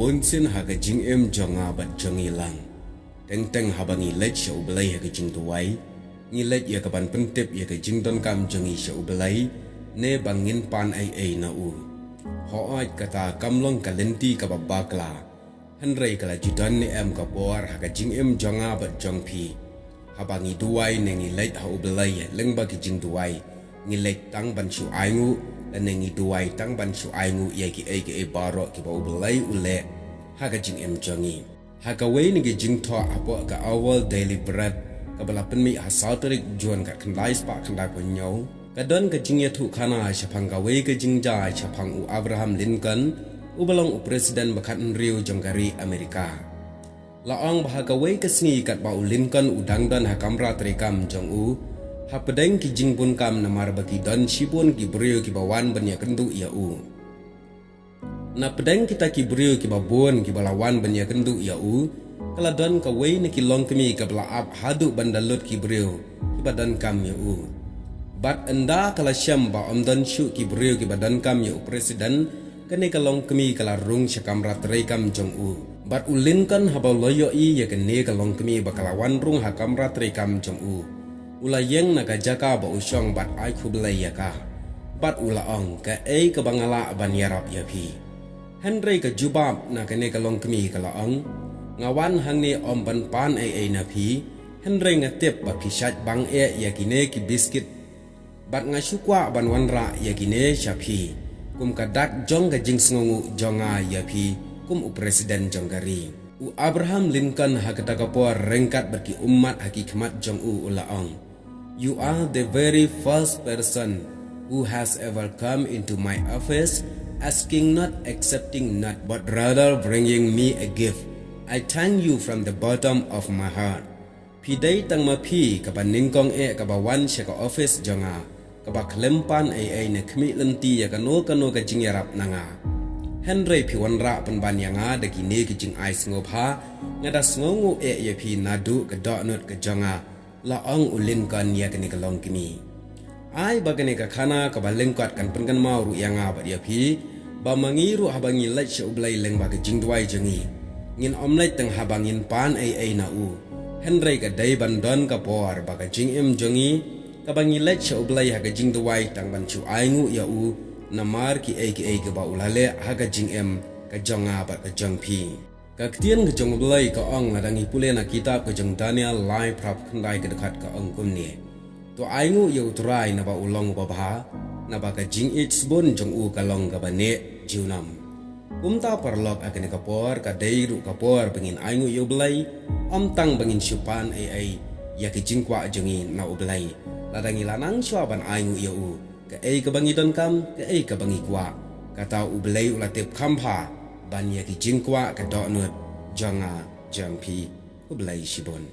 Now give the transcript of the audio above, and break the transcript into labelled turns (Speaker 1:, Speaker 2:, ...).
Speaker 1: bonsin haga jing jonga bat jongi lang teng habangi lech sha ublai haga jing tuwai ngi lech ya kaban pentip ya ka jing don kam jongi sha ublai ne bangin pan ai na u ho ai kata kamlong kalenti ka babakla hanrei kala judan ne ka por haga jing jonga bat jong phi habangi duwai ne ngi lech ha ublai lengba ki jing duwai ngi lech tang ban shu aingu dan ngi duwai tang ban shu aingu ye ki baro ki ba ublai ule haga jing jongi haga wei ni ki jing tho apo ka awal daily bread ka bala penmi hasatrik juan ka khandai spa khanda ko nyau ka don ka jing ye thu khana shapang ka wei ka jing ja shapang u Abraham Lincoln u balong u president bakhat riu jongkari Amerika la ong bah ka wei ka sni kat ba u Lincoln u dang don ha kamra trikam jong u ha pedeng ki jing pun kam namar baki don shipun ki brio ki bawan banya kendu ya u na pedeng kita ki brio ki babon ki balawan banya kendu ya u kala don ka wei ni ki long kemi ka bala ap hadu bandalut ki brio ki badan kam ya u bat anda kala syam ba omdan shu ki brio ki badan kam ya u presiden kene ka long kemi kala rung syakamra trekam jong u bat u Lincoln haba loyo i ya kene ka long kemi bakalawan rung hakamra trekam jong u ulayeng naga jaka ba usyong bat ai khublai yaka bat ulaong ka ka bangala ban yarap yapi Henry ka jubab na kene ka long kemi ka laong ngawan hang ni om ban pan ai na phi Henry ngatip ba kisat bang yakine ki biskit bat ngasukwa ban wanra yakine syapi kum kadak jong ka jing sngongu jonga yapi kum u presiden jonggari u Abraham Lincoln hakata kapor rengkat bagi umat hakikat jong u ulaong. You are the very first person who has ever come into my office asking not accepting not but rather bringing me a gift. I thank you from the bottom of my heart. Pidai tang mapi kapan ningkong kabawan syaka office jonga kabak lempan na kemi lenti ya kano ka jingyarap nanga. Henry piwanra penban yanga dagi ne ki jing ai ngopha ngada sngongu ya pi nadu ka donut ka jonga laong Lincoln ya kene kalong kini ai bagane ka khana ka balengkat kan penkan mau ru yanga ba dia pi ba mangiru habangi lech sha ublai leng ba ka jingdwai jengi ngin omlai teng habangin pan ai na u Henry ka dai bandon ka por ba ka jing jongi ka bangi lech sha ublai ha ka jingdwai tang ban chu ai ngu ya u namar ki ka ba ulale ha ka jing ka jonga ba ka jong pi Kaktian ke jong belai ka ong ngadangi pule na kitab ke jong Daniel lai prap khandai ke dekat ka ong kum ni to aingu ye utrai na ba ulong ba ba na ba ka jing bon jong u ka long ka ba ne jiunam umta parlok akene ka por ka deiru ka por bengin aingu ye belai om tang bengin syupan ya ke jing kwa jongi na u belai ladangi lanang swaban aingu ye u ka ka bangi don kam ka bangi kwa kata u belai ulatip khampa ban ya ki jingkwa ka donut jonga jampi ublai shibon